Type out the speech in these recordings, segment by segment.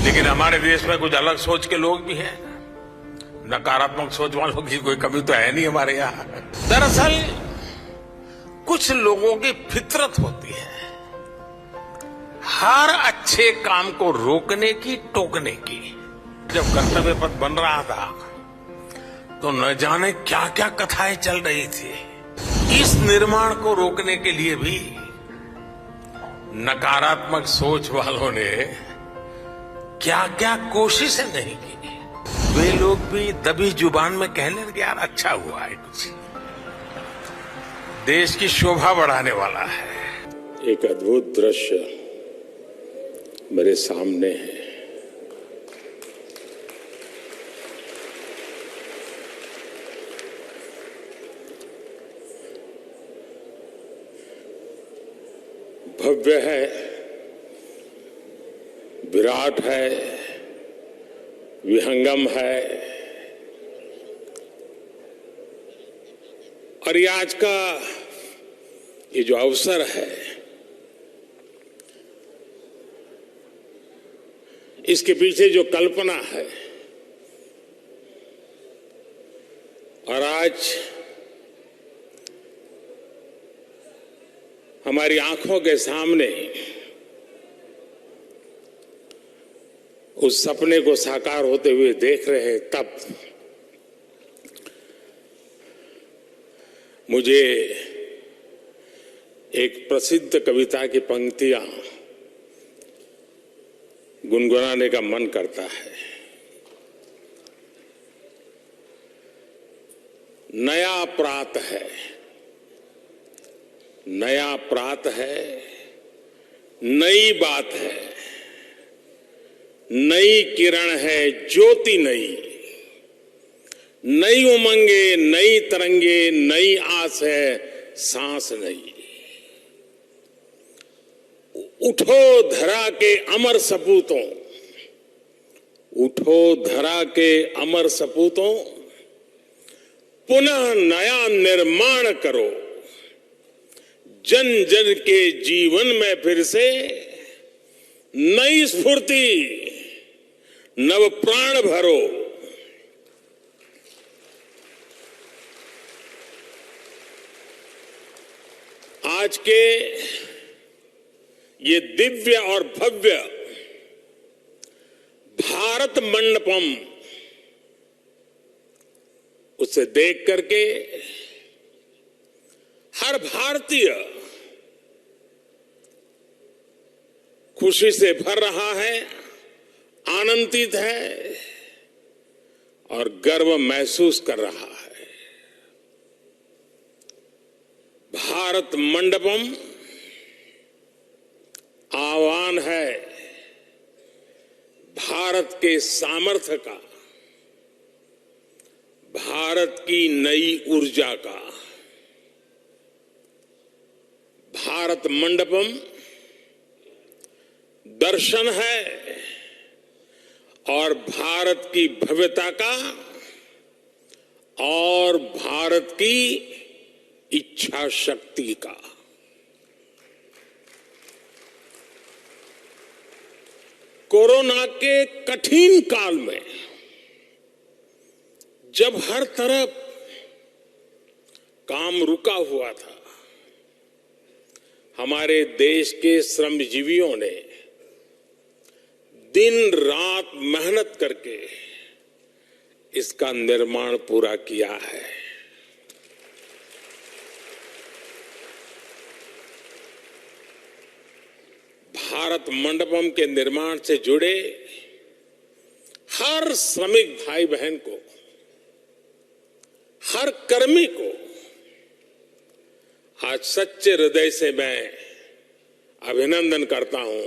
लेकिन हमारे देश में कुछ अलग सोच के लोग भी हैं। नकारात्मक सोच वालों की कोई कमी तो है नहीं हमारे यहाँ। दरअसल कुछ लोगों की फितरत होती है हर अच्छे काम को रोकने की, टोकने की। जब कर्तव्य पथ बन रहा था तो न जाने क्या क्या कथाएं चल रही थी। इस निर्माण को रोकने के लिए भी नकारात्मक सोच वालों ने क्या क्या कोशिशें नहीं की। वे लोग भी दबी जुबान में कहने लगे, यार अच्छा हुआ है, कुछ देश की शोभा बढ़ाने वाला है। एक अद्भुत दृश्य मेरे सामने है। भव्य है, विराट है, विहंगम है। और ये आज का ये जो अवसर है, इसके पीछे जो कल्पना है, और आज हमारी आंखों के सामने उस सपने को साकार होते हुए देख रहे हैं, तब मुझे एक प्रसिद्ध कविता की पंक्तियां गुनगुनाने का मन करता है। नया प्रात है, नया प्रात है, नई बात है, नई किरण है, ज्योति नई, नई उमंगे, नई तरंगे, नई आस है, सांस नई। उठो धरा के अमर सपूतों, उठो धरा के अमर सपूतों, पुनः नया निर्माण करो। जन जन के जीवन में फिर से नई स्फूर्ति, नव प्राण भरो। आज के ये दिव्य और भव्य भारत मंडपम, उसे देख करके हर भारतीय खुशी से भर रहा है, आनंदित है और गर्व महसूस कर रहा है। भारत मंडपम आह्वान है भारत के सामर्थ्य का, भारत की नई ऊर्जा का। भारत मंडपम दर्शन है और भारत की भव्यता का और भारत की इच्छा शक्ति का। कोरोना के कठिन काल में जब हर तरफ काम रुका हुआ था, हमारे देश के श्रमजीवियों ने दिन रात मेहनत करके इसका निर्माण पूरा किया है। भारत मंडपम के निर्माण से जुड़े हर श्रमिक भाई बहन को, हर कर्मी को आज सच्चे हृदय से मैं अभिनंदन करता हूं,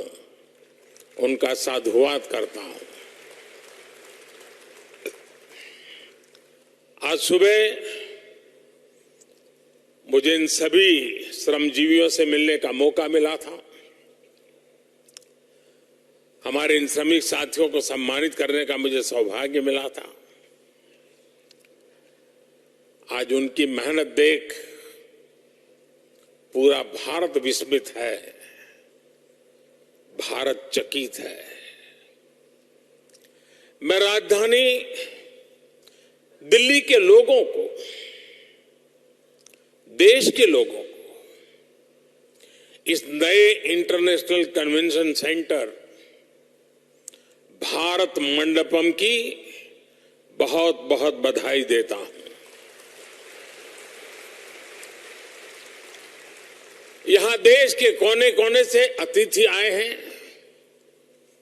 उनका साधुवाद करता हूं। आज सुबह मुझे इन सभी श्रमजीवियों से मिलने का मौका मिला था। हमारे इन श्रमिक साथियों को सम्मानित करने का मुझे सौभाग्य मिला था। आज उनकी मेहनत देख पूरा भारत विस्मित है, भारत चकित है। मैं राजधानी दिल्ली के लोगों को, देश के लोगों को इस नए international convention centre Bharat Mandapam की बहुत बहुत बधाई देता हूं। यहां देश के कोने कोने से अतिथि आए हैं।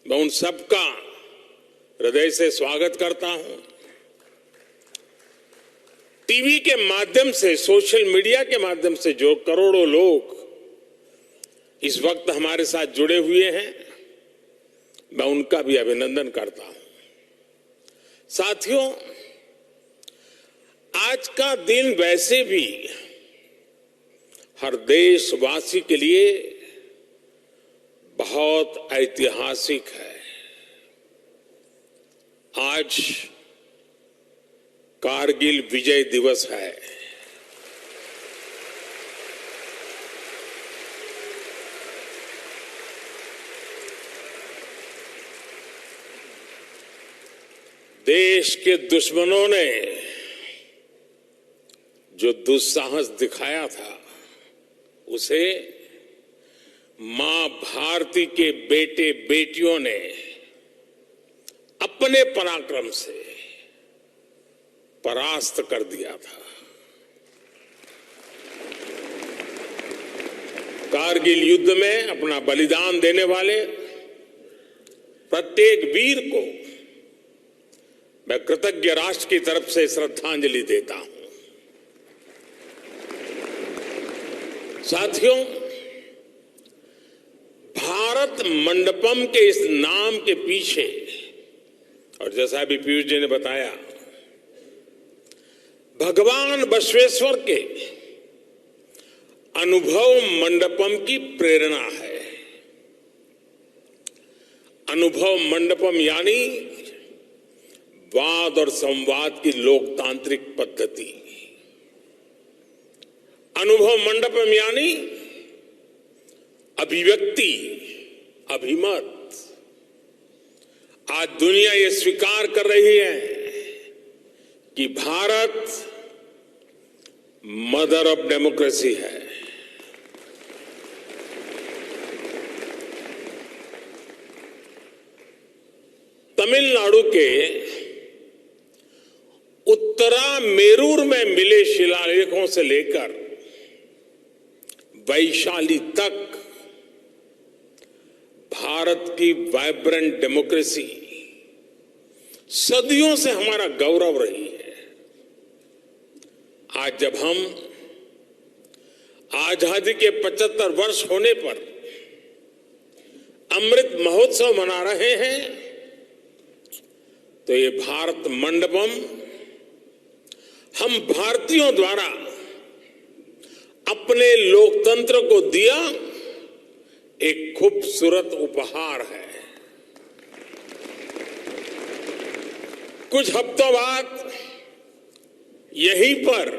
मैं उन सबका हृदय से स्वागत करता हूं। टीवी के माध्यम से, सोशल मीडिया के माध्यम से जो करोड़ों लोग इस वक्त हमारे साथ जुड़े हुए हैं, मैं उनका भी अभिनंदन करता हूं। साथियों, आज का दिन वैसे भी हर देशवासी के लिए बहुत ऐतिहासिक है। आज कारगिल विजय दिवस है। देश के दुश्मनों ने जो दुस्साहस दिखाया था, उसे मां भारती के बेटे बेटियों ने अपने पराक्रम से परास्त कर दिया था। कारगिल युद्ध में अपना बलिदान देने वाले प्रत्येक वीर को मैं कृतज्ञ राष्ट्र की तरफ से श्रद्धांजलि देता हूं। साथियों, भारत मंडपम के इस नाम के पीछे, और जैसा अभी पीयूष जी ने बताया, भगवान बसवेश्वर के अनुभव मंडपम की प्रेरणा है। अनुभव मंडपम यानी वाद और संवाद की लोकतांत्रिक पद्धति। अनुभव मंडपम यानी अभिव्यक्ति, अभिमत। आज दुनिया ये स्वीकार कर रही है कि भारत मदर ऑफ डेमोक्रेसी है। तमिलनाडु के उत्तरा मेरूर में मिले शिलालेखों से लेकर वैशाली तक भारत की वाइब्रेंट डेमोक्रेसी सदियों से हमारा गौरव रही है। आज जब हम आजादी के 75 वर्ष होने पर अमृत महोत्सव मना रहे हैं, तो ये भारत मंडपम हम भारतीयों द्वारा अपने लोकतंत्र को दिया एक खूबसूरत उपहार है। कुछ हफ्तों बाद यहीं पर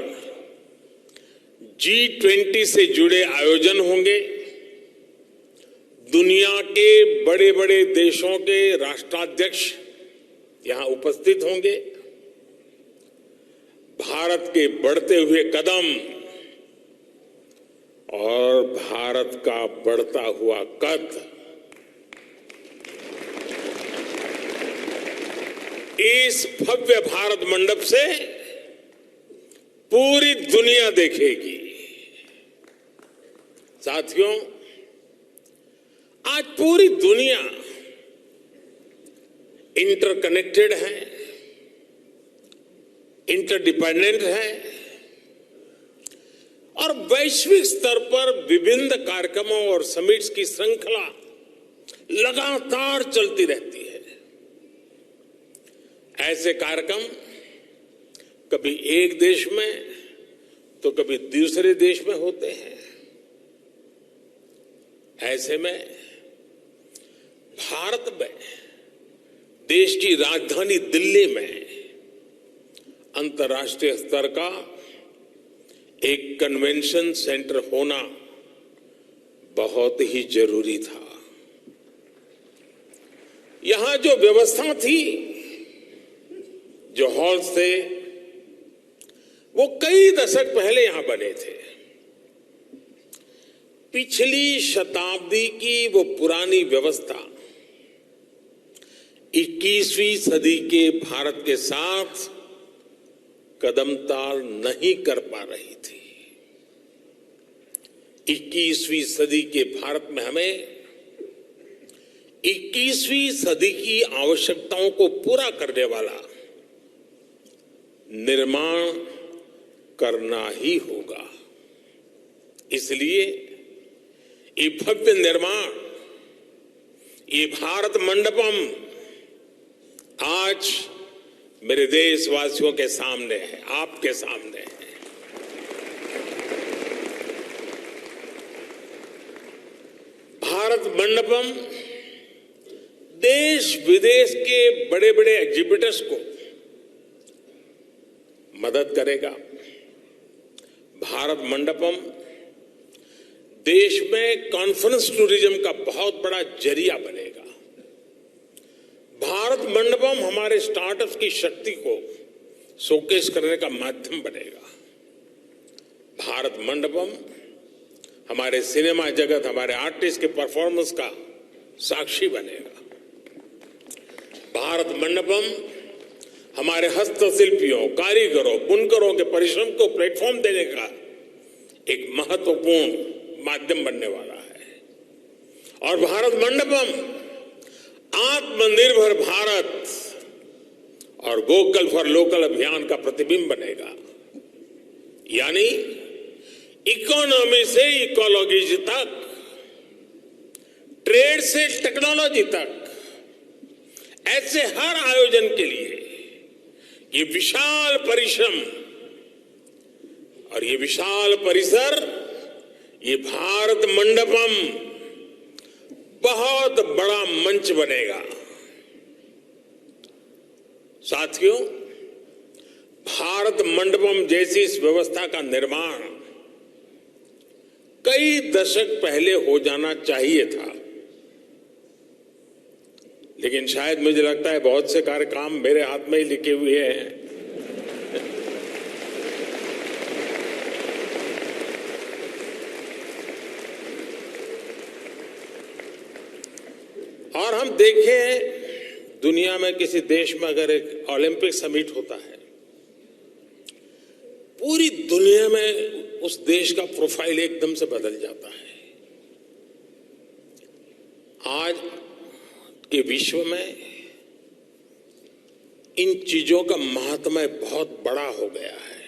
G20 से जुड़े आयोजन होंगे। दुनिया के बड़े बड़े देशों के राष्ट्राध्यक्ष यहां उपस्थित होंगे। भारत के बढ़ते हुए कदम और भारत का बढ़ता हुआ कद, इस भव्य भारत मंडप से पूरी दुनिया देखेगी। साथियों, आज पूरी दुनिया इंटरकनेक्टेड है, इंटरडिपेंडेंट है और वैश्विक स्तर पर विभिन्न कार्यक्रमों और समिट्स की श्रृंखला लगातार चलती रहती है। ऐसे कार्यक्रम कभी एक देश में तो कभी दूसरे देश में होते हैं। ऐसे में भारत में, देश की राजधानी दिल्ली में अंतर्राष्ट्रीय स्तर का एक कन्वेंशन सेंटर होना बहुत ही जरूरी था। यहां जो व्यवस्था थी जो हॉल्स थे वो कई दशक पहले यहां बने थे। पिछली शताब्दी की वो पुरानी व्यवस्था 21वीं सदी के भारत के साथ कदम ताल नहीं कर पा रही थी। 21वीं सदी के भारत में हमें 21वीं सदी की आवश्यकताओं को पूरा करने वाला निर्माण करना ही होगा। इसलिए ये भव्य निर्माण, ये भारत मंडपम आज मेरे देशवासियों के सामने है, आपके सामने है। भारत मंडपम देश विदेश के बड़े बड़े एग्जीबिटर्स को मदद करेगा। भारत मंडपम देश में कॉन्फ्रेंस टूरिज्म का बहुत बड़ा जरिया बनेगा। भारत मंडपम हमारे स्टार्टअप्स की शक्ति को शोकेस करने का माध्यम बनेगा। भारत मंडपम हमारे सिनेमा जगत, हमारे आर्टिस्ट के परफॉर्मेंस का साक्षी बनेगा। भारत मंडपम हमारे हस्तशिल्पियों, कारीगरों, बुनकरों के परिश्रम को प्लेटफॉर्म देने का एक महत्वपूर्ण माध्यम बनने वाला है। और भारत मंडपम आत्मनिर्भर भारत और वोकल फॉर लोकल अभियान का प्रतिबिंब बनेगा। यानी इकोनॉमी से इकोलॉजी तक, ट्रेड से टेक्नोलॉजी तक, ऐसे हर आयोजन के लिए ये विशाल परिश्रम और ये विशाल परिसर, ये भारत मंडपम बहुत बड़ा मंच बनेगा। साथियों, भारत मंडपम जैसी इस व्यवस्था का निर्माण कई दशक पहले हो जाना चाहिए था, लेकिन शायद मुझे लगता है बहुत से कार्य काम मेरे हाथ में ही लिखे हुए हैं। और हम देखें, दुनिया में किसी देश में अगर एक ओलंपिक समिट होता है, पूरी दुनिया में उस देश का प्रोफाइल एकदम से बदल जाता है। आज के विश्व में इन चीजों का महात्म्य बहुत बड़ा हो गया है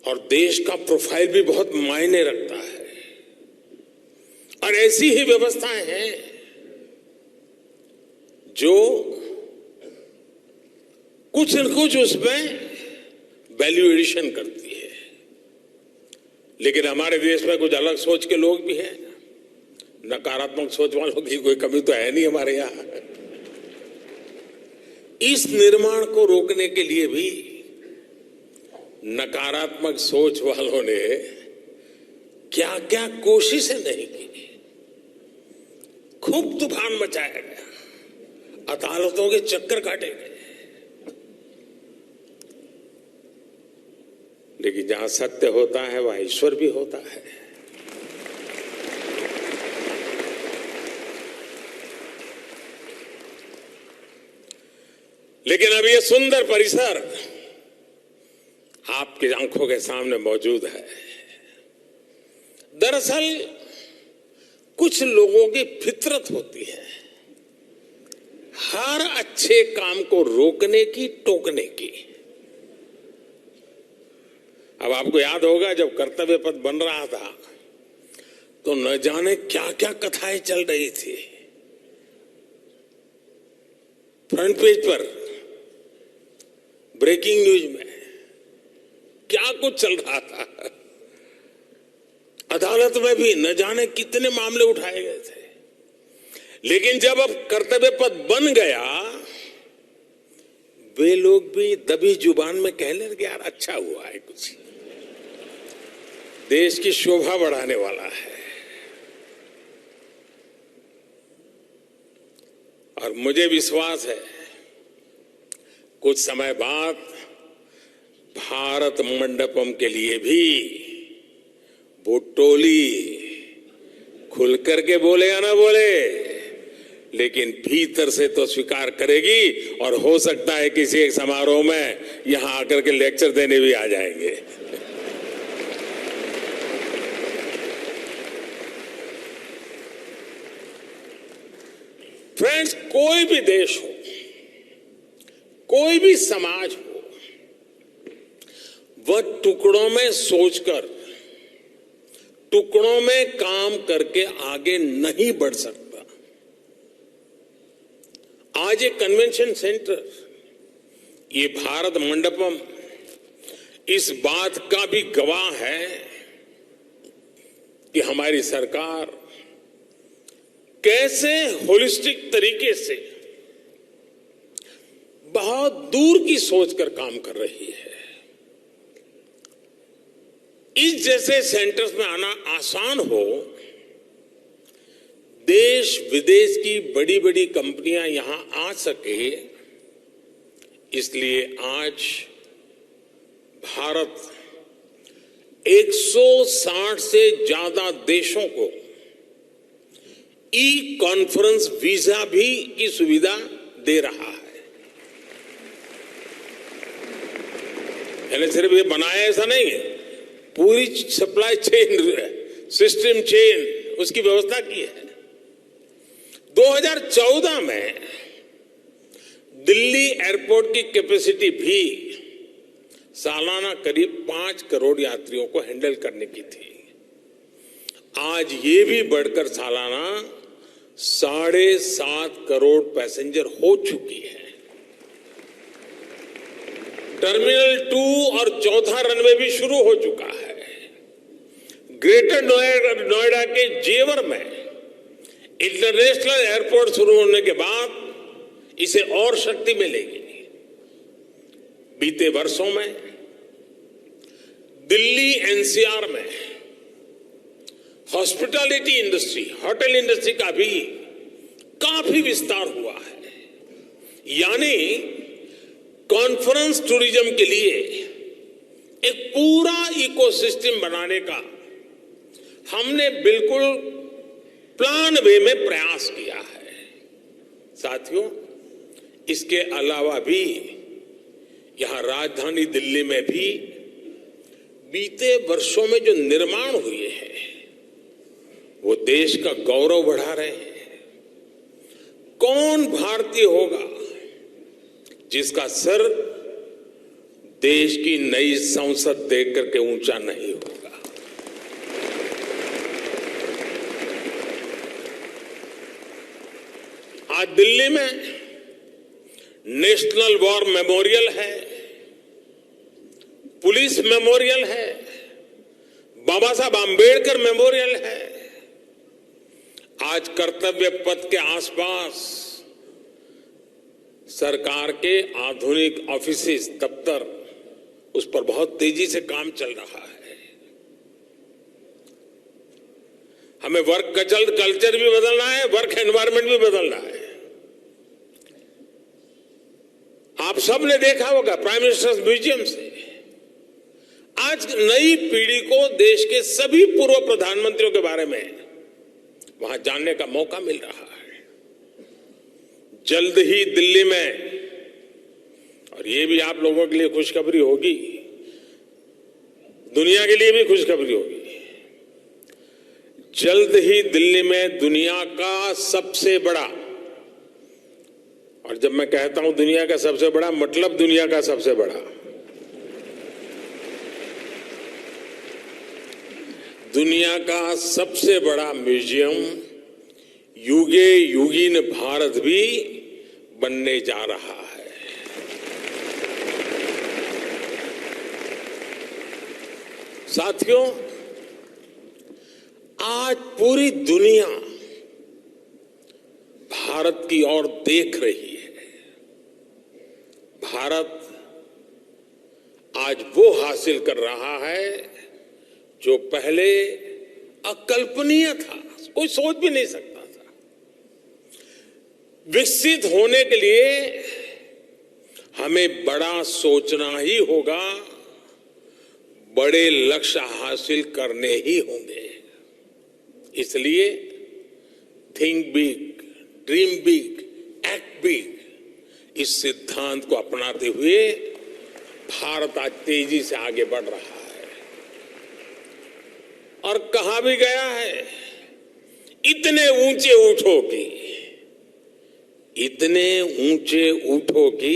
और देश का प्रोफाइल भी बहुत मायने रखता है। और ऐसी ही व्यवस्थाएं हैं जो कुछ न कुछ उसमें वैल्यू एडिशन करती है। लेकिन हमारे देश में कुछ अलग सोच के लोग भी हैं। नकारात्मक सोच वालों की कोई कमी तो है नहीं हमारे यहां। इस निर्माण को रोकने के लिए भी नकारात्मक सोच वालों ने क्या क्या कोशिशें नहीं की। खूब तूफान मचाया गया, अदालतों के चक्कर काटे गए, लेकिन जहां सत्य होता है वहां ईश्वर भी होता है। लेकिन अब यह सुंदर परिसर आपकी आंखों के सामने मौजूद है। दरअसल कुछ लोगों की फितरत होती है हर अच्छे काम को रोकने की, टोकने की। अब आपको याद होगा जब कर्तव्य पथ बन रहा था तो न जाने क्या क्या कथाएं चल रही थी। फ्रंट पेज पर ब्रेकिंग न्यूज में क्या कुछ चल रहा था। अदालत में भी न जाने कितने मामले उठाए गए थे। लेकिन जब अब कर्तव्य पथ बन गया, वे लोग भी दबी जुबान में कहने लगे, यार अच्छा हुआ है, कुछ देश की शोभा बढ़ाने वाला है। और मुझे विश्वास है कुछ समय बाद भारत मंडपम के लिए भी वो टोली खुल करके बोले या ना बोले, लेकिन भीतर से तो स्वीकार करेगी और हो सकता है किसी एक समारोह में यहां आकर के लेक्चर देने भी आ जाएंगे। फ्रेंड्स, कोई भी देश हो, कोई भी समाज हो, वह टुकड़ों में सोचकर, टुकड़ों में काम करके आगे नहीं बढ़ सकता। आज ये कन्वेंशन सेंटर, ये भारत मंडपम इस बात का भी गवाह है कि हमारी सरकार कैसे होलिस्टिक तरीके से बहुत दूर की सोच कर काम कर रही है। इस जैसे सेंटर्स में आना आसान हो, देश विदेश की बड़ी बड़ी कंपनियां यहां आ सके, इसलिए आज भारत 160 से ज्यादा देशों को ई कॉन्फ्रेंस वीजा भी की सुविधा दे रहा है। यानी सिर्फ ये बनाया ऐसा नहीं है, पूरी सप्लाई चेन, सिस्टम चेन उसकी व्यवस्था की है। 2014 में दिल्ली एयरपोर्ट की कैपेसिटी भी सालाना करीब 5 करोड़ यात्रियों को हैंडल करने की थी। आज ये भी बढ़कर सालाना 7.5 करोड़ पैसेंजर हो चुकी है। टर्मिनल 2 और चौथा रनवे भी शुरू हो चुका है। ग्रेटर नोएडा के जेवर में इंटरनेशनल एयरपोर्ट शुरू होने के बाद इसे और शक्ति मिलेगी। बीते वर्षों में दिल्ली एनसीआर में हॉस्पिटैलिटी इंडस्ट्री, होटल इंडस्ट्री का भी काफी विस्तार हुआ है। यानी कॉन्फ्रेंस टूरिज्म के लिए एक पूरा इकोसिस्टम बनाने का हमने बिल्कुल प्लान वे में प्रयास किया है। साथियों, इसके अलावा भी यहां राजधानी दिल्ली में भी बीते वर्षों में जो निर्माण हुए हैं वो देश का गौरव बढ़ा रहे हैं। कौन भारतीय होगा जिसका सर देश की नई संसद देख करके ऊंचा नहीं होगा। आज दिल्ली में नेशनल वॉर मेमोरियल है, पुलिस मेमोरियल है, बाबा साहब आंबेडकर मेमोरियल है। आज कर्तव्य पथ के आसपास सरकार के आधुनिक ऑफिसेस, दफ्तर, उस पर बहुत तेजी से काम चल रहा है। हमें वर्क कल्चर भी बदलना है, वर्क एनवायरनमेंट भी बदलना है। आप सबने देखा होगा प्राइम मिनिस्टर्स म्यूजियम से आज नई पीढ़ी को देश के सभी पूर्व प्रधानमंत्रियों के बारे में वहां जानने का मौका मिल रहा है। जल्द ही दिल्ली में, और ये भी आप लोगों के लिए खुशखबरी होगी, दुनिया के लिए भी खुशखबरी होगी, जल्द ही दिल्ली में दुनिया का सबसे बड़ा, और जब मैं कहता हूं दुनिया का सबसे बड़ा, मतलब दुनिया का सबसे बड़ा, दुनिया का सबसे बड़ा म्यूजियम युगे युगीन भारत भी बनने जा रहा है। साथियों, आज पूरी दुनिया भारत की ओर देख रही है। भारत आज वो हासिल कर रहा है जो पहले अकल्पनीय था, कोई सोच भी नहीं सकता था। विकसित होने के लिए हमें बड़ा सोचना ही होगा, बड़े लक्ष्य हासिल करने ही होंगे। इसलिए think big, dream big, act big, इस सिद्धांत को अपनाते हुए भारत आज तेजी से आगे बढ़ रहा है। और कहा भी गया है, इतने ऊंचे उठो कि, इतने ऊंचे उठो कि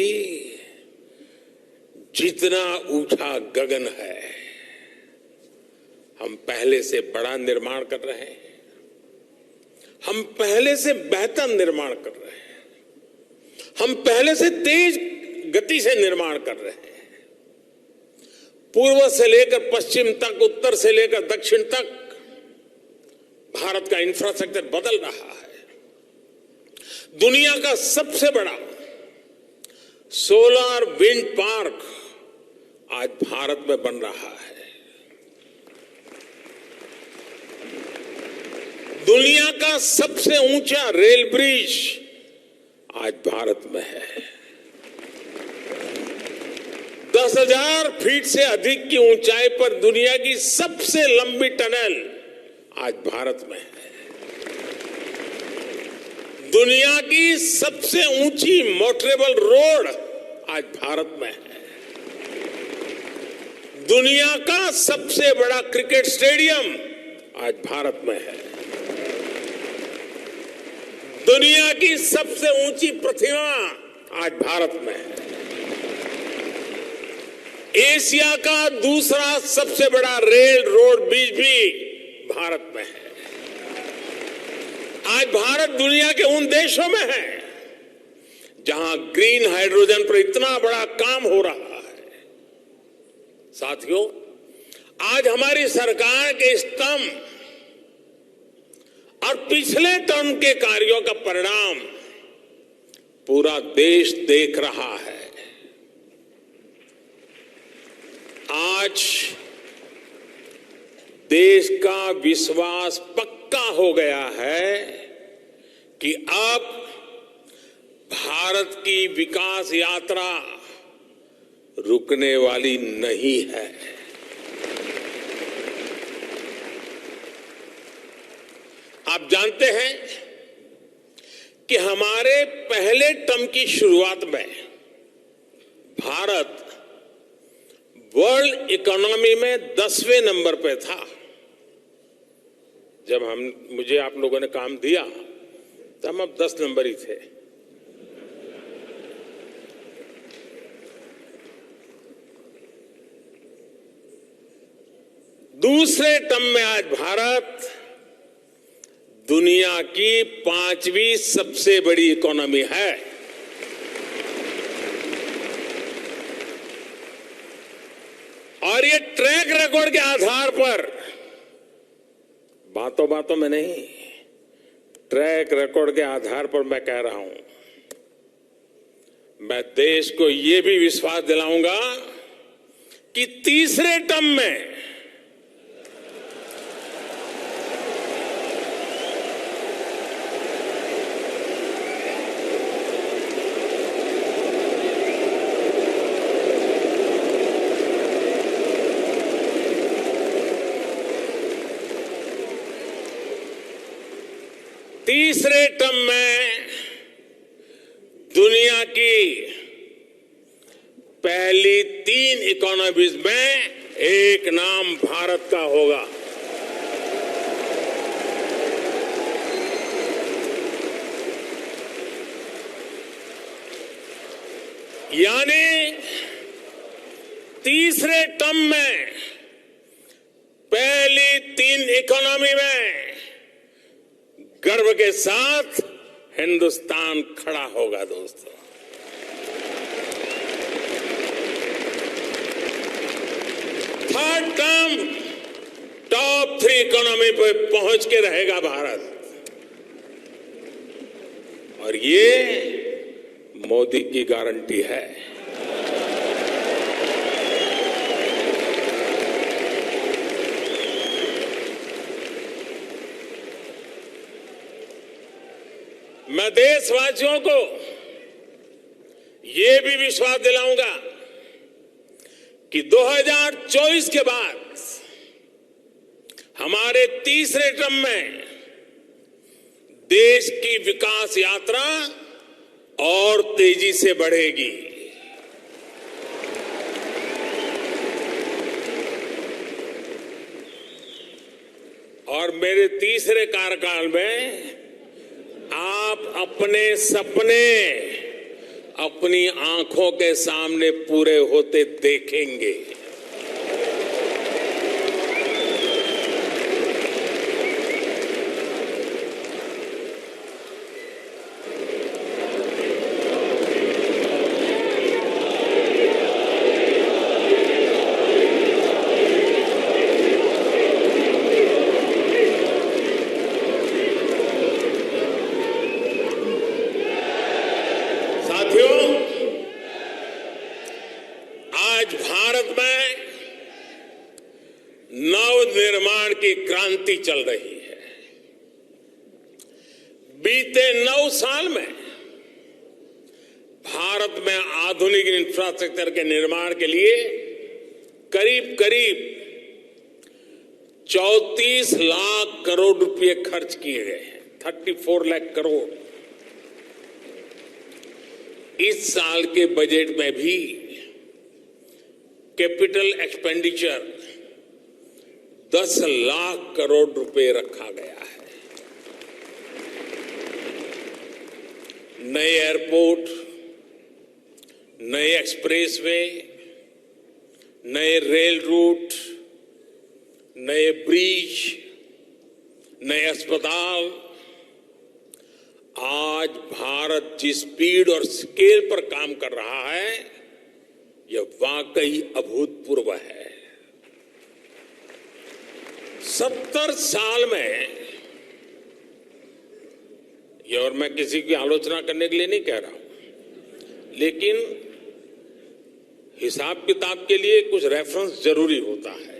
जितना ऊंचा गगन है। हम पहले से बड़ा निर्माण कर रहे हैं, हम पहले से बेहतर निर्माण कर रहे हैं, हम पहले से तेज गति से निर्माण कर रहे हैं। पूर्व से लेकर पश्चिम तक, उत्तर से लेकर दक्षिण तक भारत का इंफ्रास्ट्रक्चर बदल रहा है। दुनिया का सबसे बड़ा सोलर विंड पार्क आज भारत में बन रहा है। दुनिया का सबसे ऊंचा रेल ब्रिज आज भारत में है। 10,000 फीट से अधिक की ऊंचाई पर दुनिया की सबसे लंबी टनल आज भारत में है। दुनिया की सबसे ऊंची मोटरेबल रोड आज भारत में है। दुनिया का सबसे बड़ा क्रिकेट स्टेडियम आज भारत में है। दुनिया की सबसे ऊंची प्रतिमा आज भारत में है। एशिया का दूसरा सबसे बड़ा रेल रोड ब्रिज भी भारत में है। आज भारत दुनिया के उन देशों में है जहां ग्रीन हाइड्रोजन पर इतना बड़ा काम हो रहा है। साथियों, आज हमारी सरकार के स्तंभ और पिछले टर्म के कार्यों का परिणाम पूरा देश देख रहा है। आज देश का विश्वास पक्का हो गया है कि अब भारत की विकास यात्रा रुकने वाली नहीं है। आप जानते हैं कि हमारे पहले टर्म की शुरुआत में भारत वर्ल्ड इकोनॉमी में 10वें नंबर पे था। जब मुझे आप लोगों ने काम दिया तो हम अब 10 नंबर ही थे। दूसरे टर्म में आज भारत दुनिया की 5वीं सबसे बड़ी इकोनॉमी है। और ये ट्रैक रिकॉर्ड के आधार पर, बातों बातों में नहीं, ट्रैक रिकॉर्ड के आधार पर मैं कह रहा हूं, मैं देश को ये भी विश्वास दिलाऊंगा कि तीसरे टर्म में दुनिया की पहली 3 इकोनॉमीज में एक नाम भारत का होगा। यानी तीसरे टर्म में पहली 3 इकोनॉमी में गर्व के साथ हिंदुस्तान खड़ा होगा। दोस्तों, थर्ड टर्म टॉप 3 इकोनॉमी पे पहुंच के रहेगा भारत। और ये मोदी की गारंटी है। मैं देशवासियों को ये भी विश्वास दिलाऊंगा कि 2024 के बाद हमारे तीसरे टर्म में देश की विकास यात्रा और तेजी से बढ़ेगी। और मेरे तीसरे कार्यकाल में आप अपने सपने अपनी आंखों के सामने पूरे होते देखेंगे। आज भारत में नवनिर्माण की क्रांति चल रही है। बीते 9 साल में भारत में आधुनिक इंफ्रास्ट्रक्चर के निर्माण के लिए करीब करीब 34 लाख करोड़ रुपए खर्च किए गए हैं। 34 लाख करोड़। इस साल के बजट में भी कैपिटल एक्सपेंडिचर 10 लाख करोड़ रुपए रखा गया है। नए एयरपोर्ट, नए एक्सप्रेसवे, नए रेल रूट, नए ब्रिज, नए अस्पताल। आज भारत जिस स्पीड और स्केल पर काम कर रहा है, यह वाकई अभूतपूर्व है। 70 साल में, ये और मैं किसी की आलोचना करने के लिए नहीं कह रहा हूं, लेकिन हिसाब किताब के लिए कुछ रेफरेंस जरूरी होता है।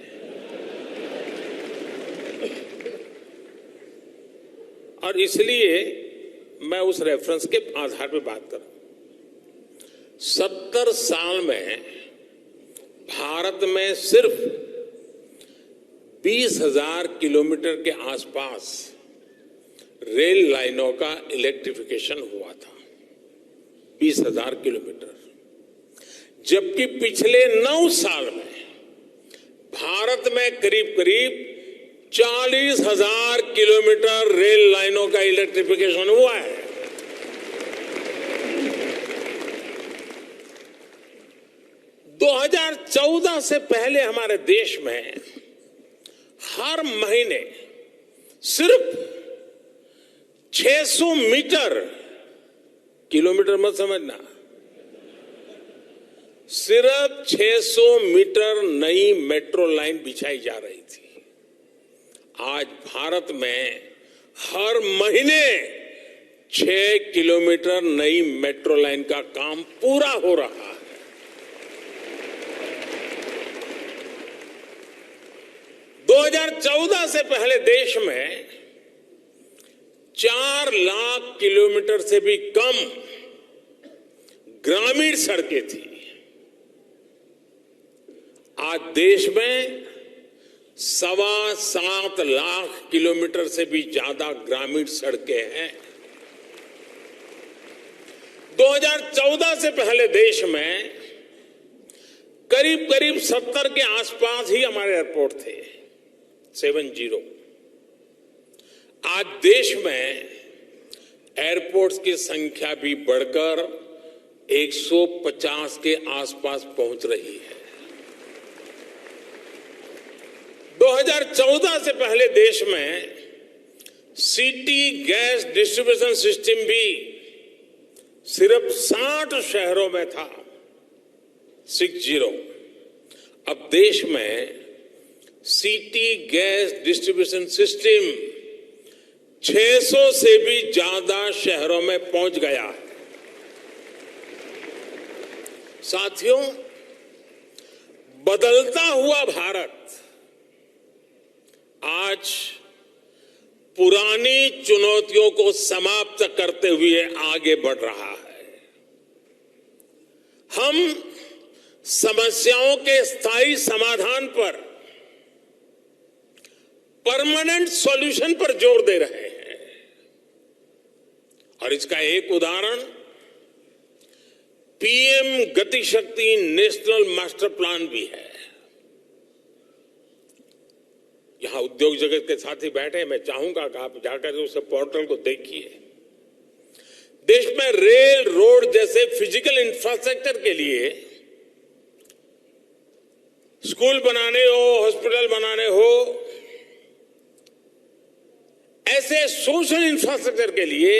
और इसलिए मैं उस रेफरेंस के आधार पर बात कर रहा हूं। 70 साल में भारत में सिर्फ 20,000 किलोमीटर के आसपास रेल लाइनों का इलेक्ट्रिफिकेशन हुआ था। 20,000 किलोमीटर। जबकि पिछले 9 साल में भारत में करीब करीब 40,000 किलोमीटर रेल लाइनों का इलेक्ट्रिफिकेशन हुआ है। दो 2014 से पहले हमारे देश में हर महीने सिर्फ 600 मीटर, किलोमीटर मत समझना, सिर्फ 600 मीटर नई मेट्रो लाइन बिछाई जा रही थी। आज भारत में हर महीने 6 किलोमीटर नई मेट्रो लाइन का काम पूरा हो रहा है। 2014 से पहले देश में 4 लाख किलोमीटर से भी कम ग्रामीण सड़कें थी। आज देश में 7.25 लाख किलोमीटर से भी ज्यादा ग्रामीण सड़कें हैं। 2014 से पहले देश में करीब करीब 70 के आसपास ही हमारे एयरपोर्ट थे, 70। आज देश में एयरपोर्ट्स की संख्या भी बढ़कर 150 के आसपास पहुंच रही है। 2014 से पहले देश में सिटी गैस डिस्ट्रीब्यूशन सिस्टम भी सिर्फ 60 शहरों में था, 60। अब देश में सिटी गैस डिस्ट्रीब्यूशन सिस्टम 600 से भी ज्यादा शहरों में पहुंच गया है। साथियों, बदलता हुआ भारत आज पुरानी चुनौतियों को समाप्त करते हुए आगे बढ़ रहा है। हम समस्याओं के स्थायी समाधान पर, परमानेंट सॉल्यूशन पर जोर दे रहे हैं। और इसका एक उदाहरण पीएम गति शक्ति नेशनल मास्टर प्लान भी है। यहां उद्योग जगत के साथी बैठे, मैं चाहूंगा कि आप जाकर उस पोर्टल को देखिए। देश में रेल, रोड जैसे फिजिकल इंफ्रास्ट्रक्चर के लिए, स्कूल बनाने हो, हॉस्पिटल बनाने हो, ऐसे सोशल इंफ्रास्ट्रक्चर के लिए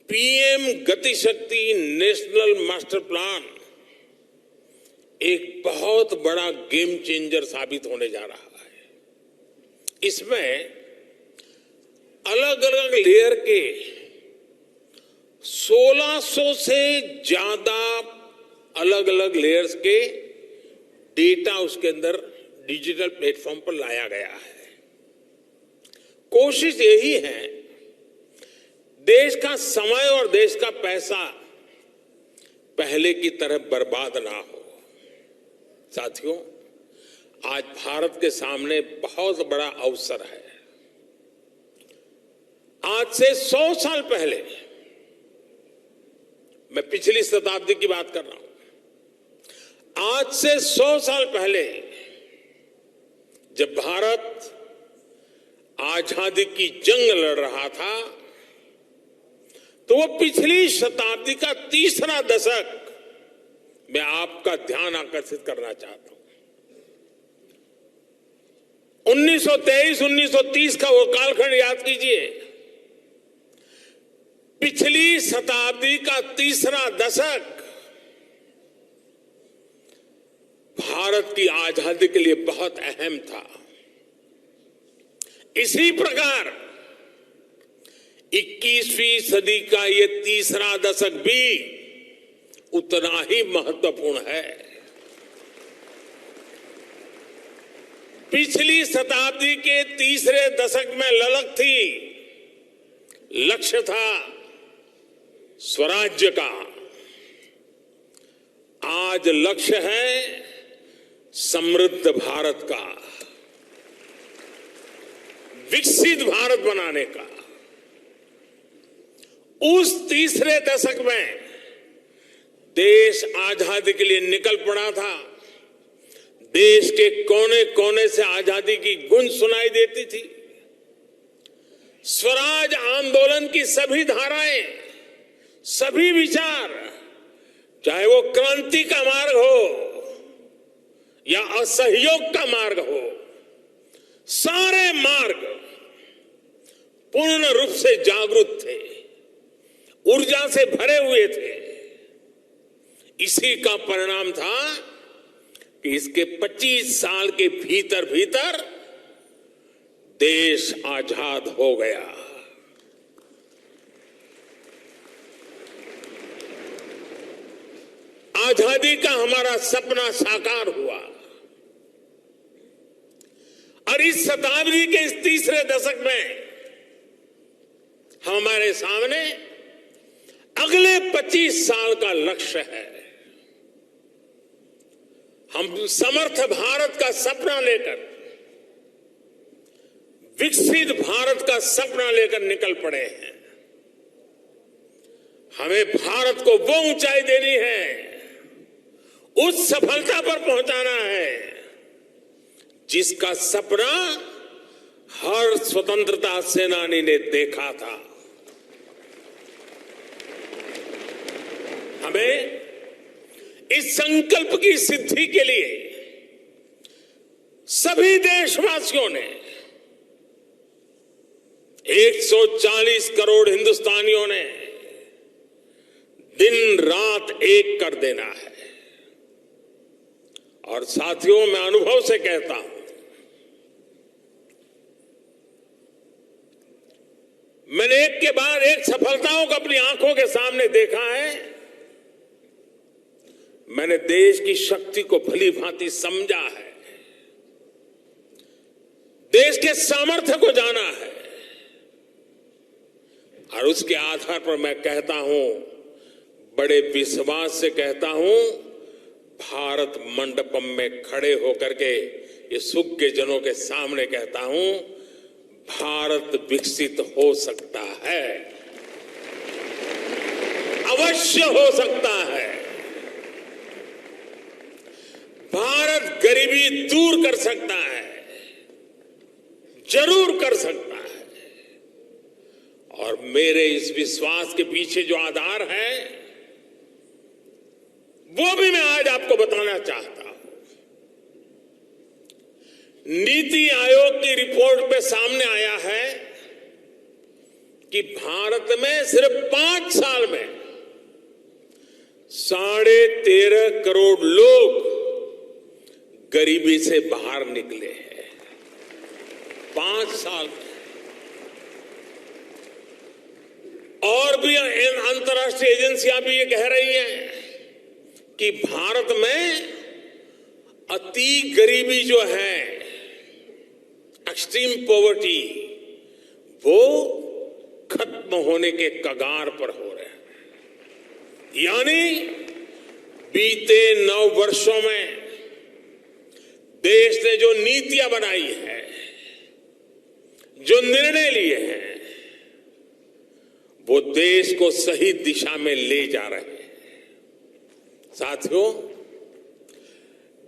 पीएम गति शक्ति नेशनल मास्टर प्लान एक बहुत बड़ा गेम चेंजर साबित होने जा रहा है। इसमें अलग अलग लेयर के 1600 से ज्यादा अलग अलग लेयर्स के डेटा उसके अंदर डिजिटल प्लेटफॉर्म पर लाया गया है। कोशिश यही है देश का समय और देश का पैसा पहले की तरह बर्बाद ना हो। साथियों, आज भारत के सामने बहुत बड़ा अवसर है। आज से 100 साल पहले, मैं पिछली शताब्दी की बात कर रहा हूं, आज से 100 साल पहले जब भारत आजादी की जंग लड़ रहा था, तो वो पिछली शताब्दी का तीसरा दशक मैं आपका ध्यान आकर्षित करना चाहता हूं। 1923-1930 का वो कालखंड याद कीजिए। पिछली शताब्दी का तीसरा दशक भारत की आजादी के लिए बहुत अहम था। इसी प्रकार 21वीं सदी का ये तीसरा दशक भी उतना ही महत्वपूर्ण है। पिछली शताब्दी के तीसरे दशक में ललक थी, लक्ष्य था स्वराज्य का। आज लक्ष्य है समृद्ध भारत का, विकसित भारत बनाने का। उस तीसरे दशक में देश आजादी के लिए निकल पड़ा था। देश के कोने कोने से आजादी की गूंज सुनाई देती थी। स्वराज आंदोलन की सभी धाराएं, सभी विचार, चाहे वो क्रांति का मार्ग हो या असहयोग का मार्ग हो, सारे मार्ग पूर्ण रूप से जागरूक थे, ऊर्जा से भरे हुए थे। इसी का परिणाम था कि इसके 25 साल के भीतर भीतर देश आजाद हो गया। आजादी का हमारा सपना साकार हुआ। और इस शताब्दी के इस तीसरे दशक में हमारे सामने अगले 25 साल का लक्ष्य है। हम समर्थ भारत का सपना लेकर, विकसित भारत का सपना लेकर निकल पड़े हैं। हमें भारत को वो ऊंचाई देनी है, उस सफलता पर पहुंचाना है जिसका सपना हर स्वतंत्रता सेनानी ने देखा था। हमें इस संकल्प की सिद्धि के लिए सभी देशवासियों ने, 140 करोड़ हिंदुस्तानियों ने दिन रात एक कर देना है। और साथियों, मैं अनुभव से कहता हूं, मैंने एक के बाद एक सफलताओं को अपनी आंखों के सामने देखा है। मैंने देश की शक्ति को भली भांति समझा है, देश के सामर्थ्य को जाना है, और उसके आधार पर मैं कहता हूं, बड़े विश्वास से कहता हूं, भारत मंडपम में खड़े होकर के ये सुज्ञ जनों के सामने कहता हूं, भारत विकसित हो सकता है, अवश्य हो सकता है। भारत गरीबी दूर कर सकता है, जरूर कर सकता है। और मेरे इस विश्वास के पीछे जो आधार है, वो भी मैं आज आपको बताना चाहता हूं। नीति आयोग की रिपोर्ट में सामने आया है कि भारत में सिर्फ 5 साल में 13.5 करोड़ लोग गरीबी से बाहर निकले हैं। 5 साल में। और भी अंतर्राष्ट्रीय एजेंसियां भी ये कह रही हैं कि भारत में अति गरीबी जो है, एक्सट्रीम पॉवर्टी, वो खत्म होने के कगार पर हो रहे हैं। यानी बीते 9 वर्षों में देश ने जो नीतियां बनाई है, जो निर्णय लिए हैं, वो देश को सही दिशा में ले जा रहे हैं। साथियों,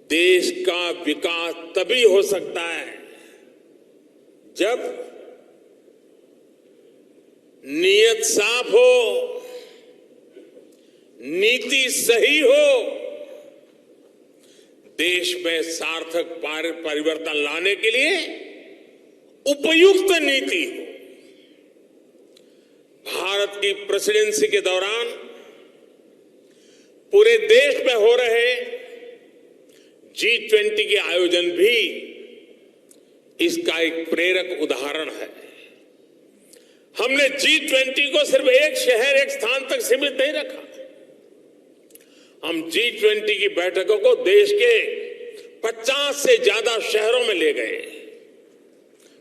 देश का विकास तभी हो सकता है जब नीयत साफ हो, नीति सही हो, देश में सार्थक परिवर्तन लाने के लिए उपयुक्त नीति हो। भारत की प्रेसिडेंसी के दौरान पूरे देश में हो रहे G20 के आयोजन भी इसका एक प्रेरक उदाहरण है। हमने G20 को सिर्फ एक शहर, एक स्थान तक सीमित नहीं रखा। हम G20 की बैठकों को देश के 50 से ज्यादा शहरों में ले गए।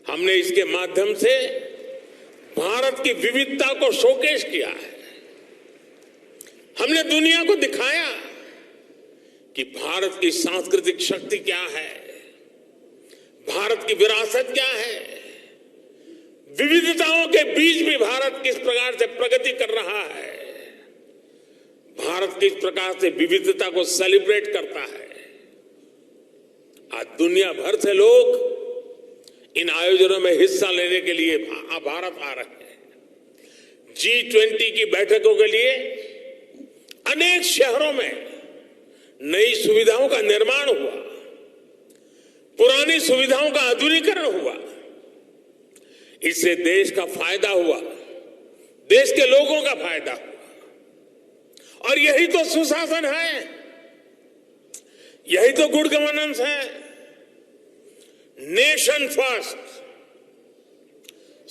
हमने इसके माध्यम से भारत की विविधता को शोकेश किया है। हमने दुनिया को दिखाया कि भारत की सांस्कृतिक शक्ति क्या है, भारत की विरासत क्या है, विविधताओं के बीच भी भारत किस प्रकार से प्रगति कर रहा है, भारत किस प्रकार से विविधता को सेलिब्रेट करता है। आज दुनिया भर से लोग इन आयोजनों में हिस्सा लेने के लिए भारत आ रहे हैं। G20 की बैठकों के लिए अनेक शहरों में नई सुविधाओं का निर्माण हुआ, पुरानी सुविधाओं का आधुनिकीकरण हुआ। इससे देश का फायदा हुआ, देश के लोगों का फायदा हुआ। और यही तो सुशासन है, यही तो गुड गवर्नेंस है। नेशन फर्स्ट,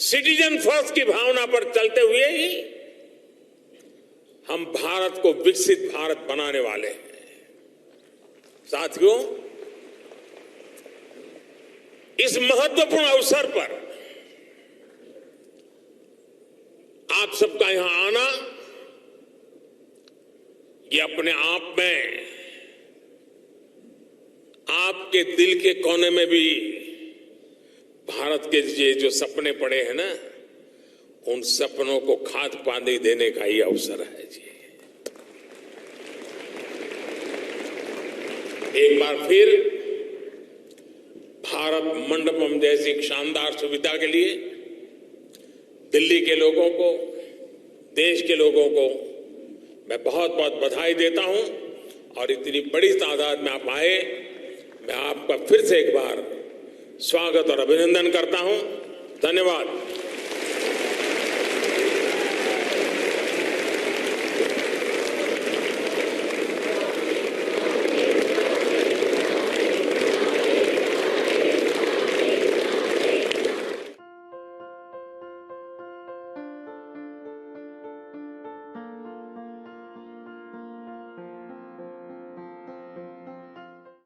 सिटीजन फर्स्ट की भावना पर चलते हुए ही हम भारत को विकसित भारत बनाने वाले हैं। साथियों, इस महत्वपूर्ण अवसर पर आप सबका यहां आना, ये अपने आप में आपके दिल के कोने में भी भारत के ये जो सपने पड़े हैं ना, उन सपनों को खाद पानी देने का ही अवसर है जी। एक बार फिर भारत मंडपम जैसी शानदार सुविधा के लिए दिल्ली के लोगों को, देश के लोगों को मैं बहुत बहुत बधाई देता हूं। और इतनी बड़ी तादाद में आप आए, मैं आपका फिर से एक बार स्वागत और अभिनंदन करता हूं। धन्यवाद।